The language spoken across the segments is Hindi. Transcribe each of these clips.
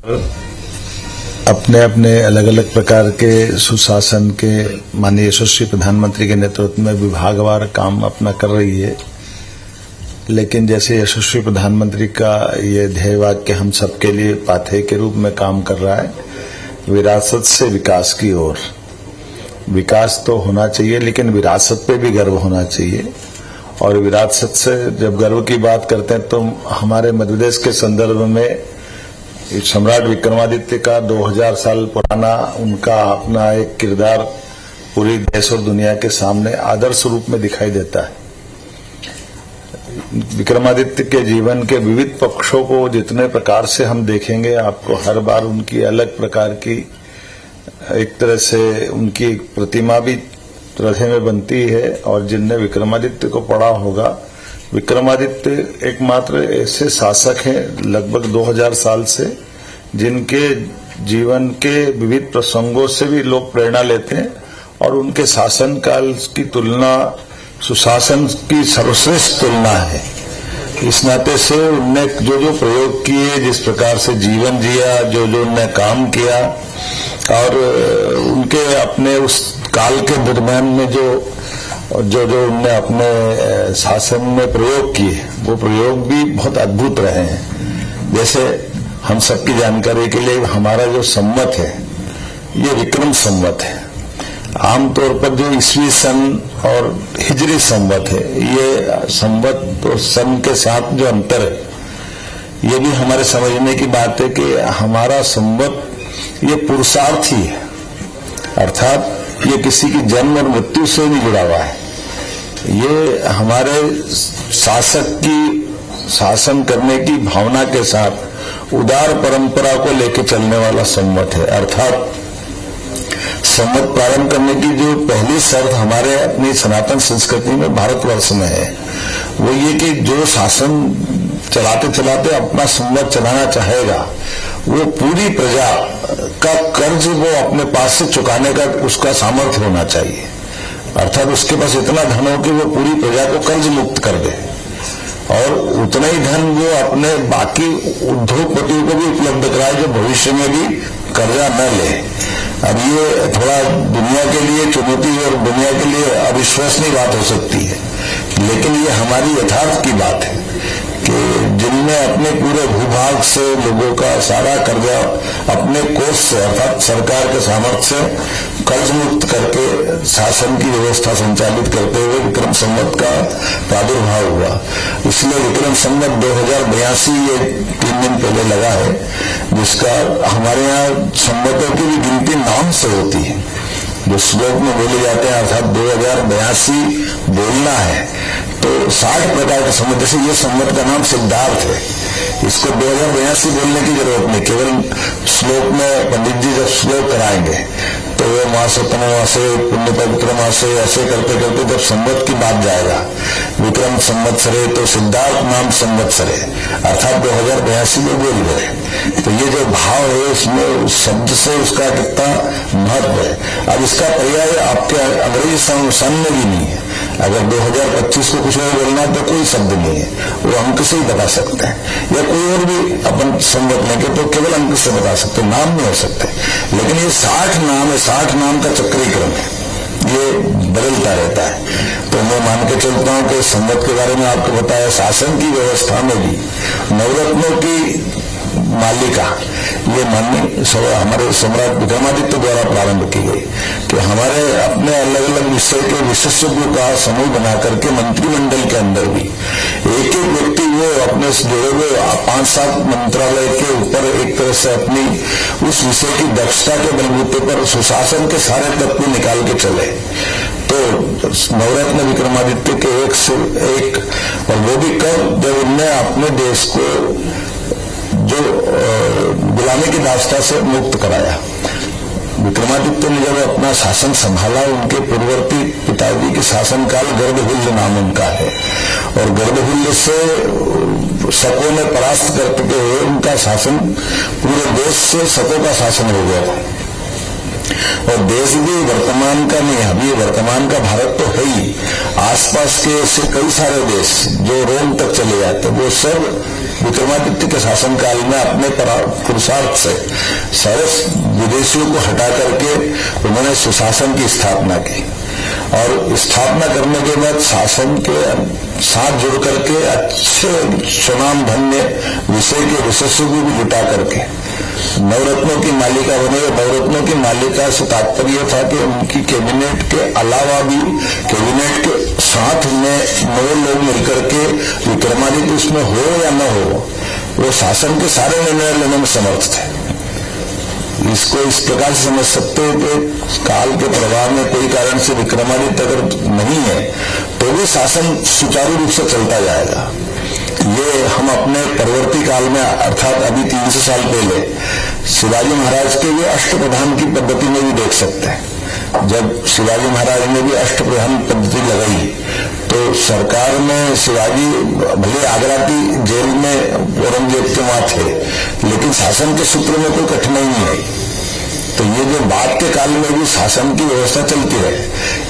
अपने अपने अलग अलग प्रकार के सुशासन के माननीय यशस्वी प्रधानमंत्री के नेतृत्व में विभागवार काम अपना कर रही है। लेकिन जैसे यशस्वी प्रधानमंत्री का ये ध्येय वाक्य हम सबके लिए पाथेय के रूप में काम कर रहा है, विरासत से विकास की ओर। विकास तो होना चाहिए, लेकिन विरासत पे भी गर्व होना चाहिए। और विरासत से जब गर्व की बात करते हैं तो हमारे मध्य प्रदेश के संदर्भ में सम्राट विक्रमादित्य का 2000 साल पुराना उनका अपना एक किरदार पूरी देश और दुनिया के सामने आदर्श रूप में दिखाई देता है। विक्रमादित्य के जीवन के विविध पक्षों को जितने प्रकार से हम देखेंगे, आपको हर बार उनकी अलग प्रकार की एक तरह से उनकी प्रतिमा भी हृदय में बनती है। और जिनने विक्रमादित्य को पढ़ा होगा, विक्रमादित्य एकमात्र ऐसे शासक हैं लगभग 2000 साल से जिनके जीवन के विविध प्रसंगों से भी लोग प्रेरणा लेते हैं और उनके शासन काल की तुलना सुशासन की सर्वश्रेष्ठ तुलना है। इस नाते से उनने जो जो प्रयोग किए, जिस प्रकार से जीवन जिया, जो जो उनने काम किया और उनके अपने उस काल के दरम्यान में जो उनने अपने शासन में प्रयोग किए, वो प्रयोग भी बहुत अद्भुत रहे हैं। जैसे हम सबकी जानकारी के लिए हमारा जो संवत है, ये विक्रम संवत है। आमतौर पर जो ईस्वी सन और हिजरी संवत है, ये संवत और सन के साथ जो अंतर है, ये भी हमारे समझने की बात है कि हमारा संवत ये पुरुषार्थी है, अर्थात ये किसी की जन्म और मृत्यु से नहीं जुड़ा हुआ है। ये हमारे शासक की शासन करने की भावना के साथ उदार परंपरा को लेकर चलने वाला संवत है। अर्थात संवत प्रारंभ करने की जो पहली शर्त हमारे अपनी सनातन संस्कृति में भारतवर्ष में है, वो ये कि जो शासन चलाते चलाते अपना संवत चलाना चाहेगा, वो पूरी प्रजा का कर्ज वो अपने पास से चुकाने का उसका सामर्थ्य होना चाहिए। अर्थात उसके पास इतना धन हो कि वो पूरी प्रजा को कर्ज मुक्त कर दे और उतना ही धन वो अपने बाकी उद्योगपतियों को भी उपलब्ध कराए जो भविष्य में भी कर्जा न ले। अब ये थोड़ा दुनिया के लिए चुनौती और दुनिया के लिए अविश्वसनीय बात हो सकती है, लेकिन ये हमारी यथार्थ की बात है कि जिनने अपने पूरे भूभाग से लोगों का सारा कर्जा अपने कोष से अर्थात सरकार के सामर्थ्य से कर्ज मुक्त करके शासन की व्यवस्था संचालित करते हुए विक्रम संवत का प्रादुर्भाव हुआ। इसलिए विक्रम संवत 2082 ये 3 दिन पहले लगा है, जिसका हमारे यहाँ संवतों की भी गिनती नाम से होती है, जो श्लोक में बोले जाते हैं। अर्थात 2082 बोलना है तो 60 प्रकार के संवत, जैसे ये संवत का नाम सिद्धार्थ है, इसको 2082 बोलने की जरूरत नहीं। केवल श्लोक में पंडित जी जब श्लोक कराएंगे तो वो मासोत्तममासे पुण्यपवित्रमासे ऐसे करते करते जब संवत की बात जाएगा, विक्रम संवत्सरे तो सिद्धार्थ नाम संवत्सरे, अर्थात 2082 में बोल रहे। तो ये जो भाव है इसमें उस शब्द से उसका कितना महत्व है। अब इसका पर्याय आपके अंग्रेजी सन में भी नहीं है। अगर 2025 को कुछ और बोलना है तो कोई शब्द नहीं है, वो अंक से ही बता सकते हैं, या कोई और भी अपन संवत लेंगे तो केवल अंक से बता सकते, नाम नहीं हो सकते। लेकिन ये 60 नाम है, 60 नाम का चक्रीक्रम है, ये बदलता रहता है। तो मैं मान के चलता हूं कि संवत के बारे में आपको बताया, शासन की व्यवस्था में भी नवरत्नों की मालिका ये माननीय हमारे सम्राट विक्रमादित्य द्वारा प्रारंभ की गई कि हमारे अपने अलग अलग विषय के विशेषज्ञों का समूह बना करके मंत्रिमंडल के अंदर भी एक एक व्यक्ति वो अपने जुड़े हुए 5-7 मंत्रालय के ऊपर एक तरह से अपनी उस विषय की दक्षता के बलबूते पर सुशासन के सारे तत्व निकाल के चले। तो नवरत्न विक्रमादित्य के एक से एक, और वो भी कब, जब उनने अपने देश को जो गुलामी की दास्ता से मुक्त कराया। विक्रमादित्य ने जब अपना शासन संभाला, उनके पूर्ववर्ती पिताजी के शासनकाल गर्भहुल्य नाम उनका है, और गर्भहुल्य से शकों ने परास्त करते हुए उनका शासन पूरे देश से शकों का शासन हो गया था। और देश भी वर्तमान का नहीं, अभी वर्तमान का भारत तो है ही, आसपास के ऐसे कई सारे देश जो रोम तक चले जाते, वो सब विक्रमादित्य के शासनकाल में अपने पुरुषार्थ से सारे विदेशियों को हटा करके उन्होंने सुशासन की स्थापना की और स्थापना करने के बाद शासन के साथ जुड़ करके अच्छे सुनाम धन्य विषय के विशेषज्ञों को भी जुटा करके नवरत्नों की मालिका बने। नवरत्नों की मालिका से तात्पर्य था कि उनकी कैबिनेट के अलावा भी कैबिनेट के साथ में 9 लोग मिलकर के विक्रमादित्य उसमें हो या न हो वो शासन के सारे निर्णय लेने में समर्थ थे। इसको इस प्रकार से समझ सकते हो कि काल के प्रभाव में कोई कारण से विक्रमादित्य अगर नहीं है तो भी शासन सुचारू रूप से चलता जाएगा। ये हम अपने परवर्ती काल में अर्थात अभी 300 साल पहले शिवाजी महाराज के भी अष्टप्रधान की पद्धति में भी देख सकते हैं। जब शिवाजी महाराज ने भी अष्टप्रधान पद्धति लगाई तो सरकार में शिवाजी भले आगरा की जेल में औरंगजेब के वहां थे लेकिन शासन के सूत्र में कोई कठिनाई नहीं आई। तो ये जो बाद के काल में भी शासन की व्यवस्था चलती रहे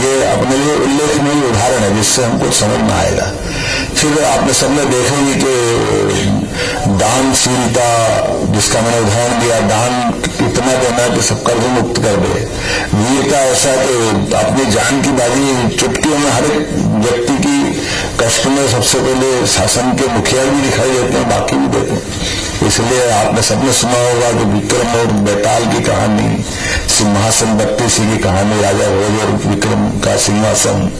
ये अपने लिए उल्लेखनीय उदाहरण है जिससे हमको समझ में आएगा। फिर आपने सबने देखेंगे कि दानशीलता जिसका मैंने उदाहरण दिया, दान इतना देना कि सब कर्ज मुक्त कर दे। वीरता ऐसा कि अपनी जान की बाजी चुटकियों में हर एक व्यक्ति की कष्ट में सबसे पहले शासन के मुखिया भी दिखाई देते हैं, बाकी भी देते हैं। इसलिए आपने सबने सुना होगा कि विक्रम और बेताल की कहानी, सिंहासन बत्तीसी की कहानी, राजा भोज और विक्रम का सिंहासन।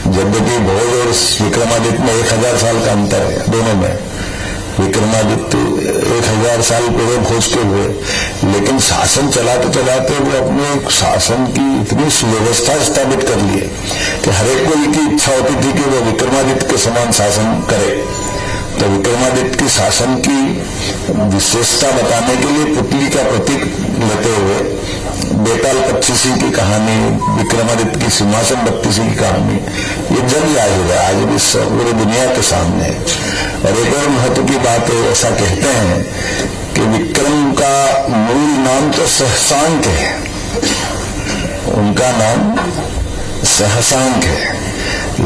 यद्यपि भोज और विक्रमादित्य में 1000 साल का अंतर है दोनों में। विक्रमादित्य 1000 साल पहले भोज के हुए लेकिन शासन चलाते चलाते वो अपने शासन की इतनी सुव्यवस्था स्थापित कर लिए कि हर एक को की इच्छा होती थी कि वो विक्रमादित्य के समान शासन करे। तो विक्रमादित्य की शासन की विशेषता बताने के लिए पुतली का प्रतीक लेते हुए बेताल पच्चीसी की कहानी, विक्रमादित्य की सिंहासन बत्तीसी की कहानी ये जग जाहिर है आज भी पूरी दुनिया के सामने। और एक और महत्व की बात है, ऐसा कहते हैं कि विक्रम का मूल नाम तो सहसांक है, उनका नाम सहसांक है,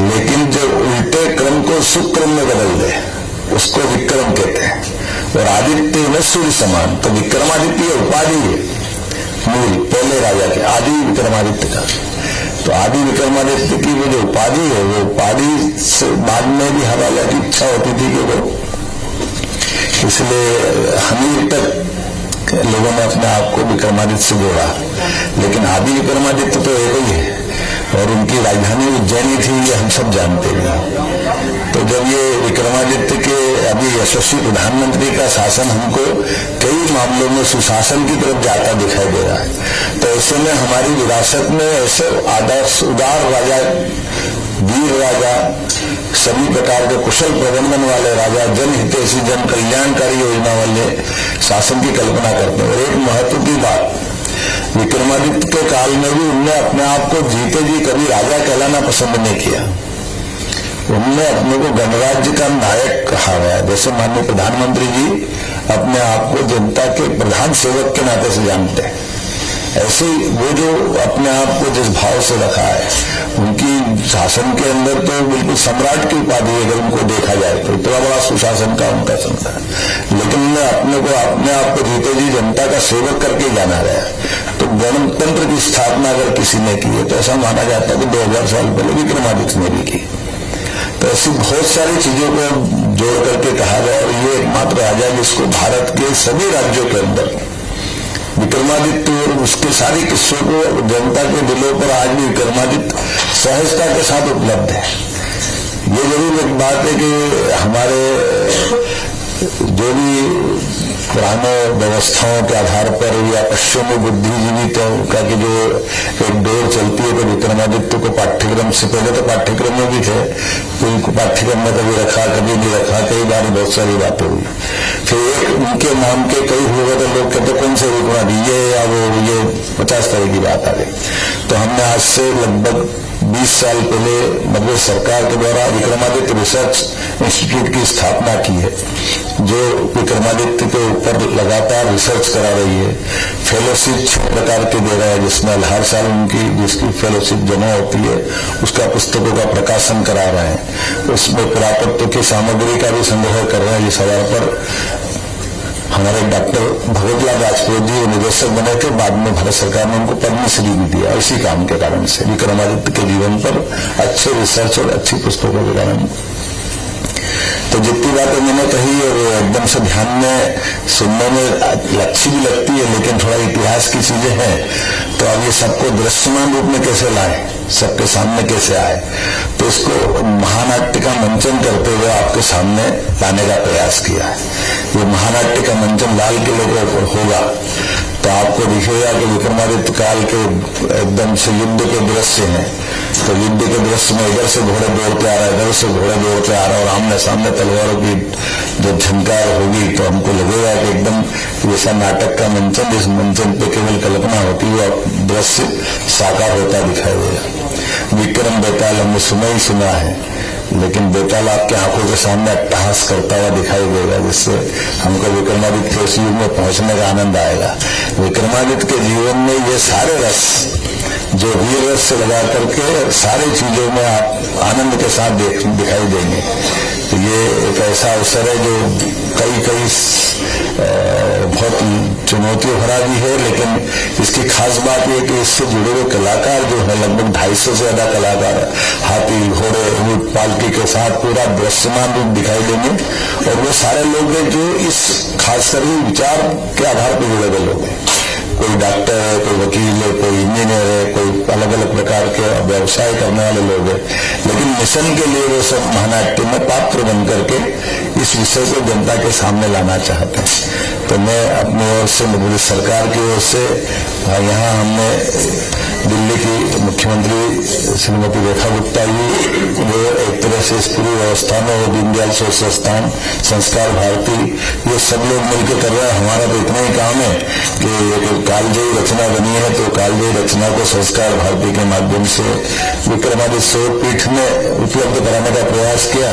लेकिन जो उल्टे क्रम को सुक्रम में बदल दे उसको विक्रम कहते हैं। और आदित्य में सूर्य समान, तो विक्रमादित्य उपाधि है मूल पहले राजा के आदि विक्रमादित्य का। तो आदि विक्रमादित्य की वो जो उपाधि है वो उपाधि से बाद में भी हवाला की इच्छा होती थी कि वो, इसलिए हमीर तक लोगों ने अपने आप को विक्रमादित्य से जोड़ा। लेकिन आदि विक्रमादित्य तो एक ही है और उनकी राजधानी उज्जैनी थी, ये हम सब जानते हैं। तो जब ये विक्रमादित्य के अभी यशस्वी प्रधानमंत्री का शासन हमको कई मामलों में सुशासन की तरफ जाता दिखाई दे रहा है, तो ऐसे में हमारी विरासत में ऐसे आदर्श उदार राजा, वीर राजा, सभी प्रकार के कुशल प्रबंधन वाले राजा, जनहितैषी जन कल्याणकारी योजना वाले शासन की कल्पना करते हैं। और एक महत्व की बात, विक्रमादित्य के काल में भी उनने अपने आप को जीते जी कभी राजा कहलाना पसंद नहीं किया। उनने अपने को गणराज्य का नायक कहा है। जैसे माननीय प्रधानमंत्री जी अपने आप को जनता के प्रधान सेवक के नाते से जानते हैं, ऐसे वो जो अपने आप को जिस भाव से रखा है, उनकी शासन के अंदर तो बिल्कुल सम्राट की उपाधि अगर उनको देखा जाए तो इतना बड़ा सुशासन का उनका चलता है। लेकिन उन्हें अपने आप को जीते जी जनता का सेवक करके जाना गया। तो गणतंत्र की स्थापना अगर किसी ने की है तो ऐसा माना जाता है कि 2000 साल पहले विक्रमादित्य ने भी की। तो ऐसी बहुत सारी चीजों को जोड़ करके कहा गया और ये एकमात्र राजा जिसको भारत के सभी राज्यों के अंदर विक्रमादित्य और उसके सारे किस्सों को जनता के दिलों पर आज भी विक्रमादित्य सहजता के साथ उपलब्ध है। ये जरूर एक बात है कि हमारे जो भी पुराने व्यवस्थाओं के आधार पर या पश्चिमी बुद्धिजीवियों का कि जो एक दौर चलती है तो विक्रमादित्य को पाठ्यक्रम से पहले तो पाठ्यक्रम में भी थे, उनको पाठ्यक्रम में कभी रखा कभी नहीं रखा, कई बार बहुत सारी बातें हुई। फिर एक उनके नाम के कई हुए तो लोग कहते कौन से विक्रमादित्य ये या वो, ये 50 तरह की बात आ गई। तो हमने आज से लगभग 20 साल पहले मध्य सरकार के द्वारा विक्रमादित्य रिसर्च इंस्टीट्यूट की स्थापना की है जो विक्रमादित्य के ऊपर लगातार रिसर्च करा रही है। फेलोशिप 6 प्रकार के दे रहा है, जिसमें हर साल उनकी जिसकी फेलोशिप जमा होती है उसका पुस्तकों का प्रकाशन करा रहे हैं। उसमें पुरातत्व की सामग्री का भी संग्रह कर रहे हैं। जिस आधार पर हमारे डॉक्टर भगतलाल राजपूत जी निदेशक बने थे, बाद में भारत सरकार ने उनको पद्मश्री भी दिया इसी काम के कारण से, विक्रमादित्य के जीवन पर अच्छे रिसर्च और अच्छी पुस्तकों के कारण। तो जितनी बातें मैंने कही और एकदम से ध्यान में सुनने में अच्छी भी लगती है, लेकिन थोड़ा इतिहास की चीजें हैं, तो अब ये सबको दृश्यमान रूप में कैसे लाए, सबके सामने कैसे आए, तो इसको महानाट्य का मंचन करते हुए आपके सामने लाने का प्रयास किया है। ये महानाट्य का मंचन लाल किले के ऊपर होगा तो आपको दिखेगा कि विक्रमादित्य काल के एकदम से युद्ध के दृश्य हैं। तो युद्ध के दृश्य में इधर से घोड़े दौड़ते आ रहा है, इधर से घोड़े दौड़ते आ रहा है और आमने सामने तलवारों की जब झंकार होगी तो हमको लगेगा कि एकदम जैसा नाटक का मंचन, जिस मंचन पे केवल कल्पना होती है और दृश्य साकार होता दिखाई देगा। विक्रम बेताल हमने सुना ही सुना है, लेकिन बेताल आपके आंखों के सामने अट्टहास करता हुआ दिखाई देगा, जिससे हमको विक्रमादित्य के उस युग में पहुंचने का आनंद आएगा। विक्रमादित्य के जीवन में ये सारे रस जो वीर रस से लगा करके सारी चीजों में आप आनंद के साथ दिखाई देंगे। तो ये एक ऐसा अवसर है जो कई बहुत चुनौतियों भरा भी है, लेकिन इसकी खास बात यह कि इससे जुड़े हुए कलाकार जो है लगभग 250 से ज्यादा कलाकार हाथी घोड़े ऊंट पालकी के साथ पूरा दृश्यमान रूप दिखाई देंगे। और वो सारे लोग हैं जो इस खासकर विचार के आधार पर जुड़े हुए लोग हैं। कोई डॉक्टर है, कोई वकील है, कोई इंजीनियर है, कोई अलग अलग प्रकार के व्यवसाय करने वाले लोग हैं, लेकिन मिशन के लिए वो सब महानाट्य में पात्र बन करके इस विषय को जनता के सामने लाना चाहते हैं। तो मैं अपनी ओर से मोदी सरकार की ओर से यहाँ हमने दिल्ली की मुख्यमंत्री श्रीमती रेखा गुप्ता जी वो एक तरह से इस पूरी व्यवस्था में वो दीनदयाल शोध संस्थान, संस्कार भारती, ये सब लोग मिलकर कर रहे हैं। हमारा तो इतना ही काम है कि एक कालजयी रचना बनी है, तो कालजयी रचना को संस्कार भारती के माध्यम से विक्रमादित्य शोध पीठ में उपलब्ध कराने का प्रयास किया।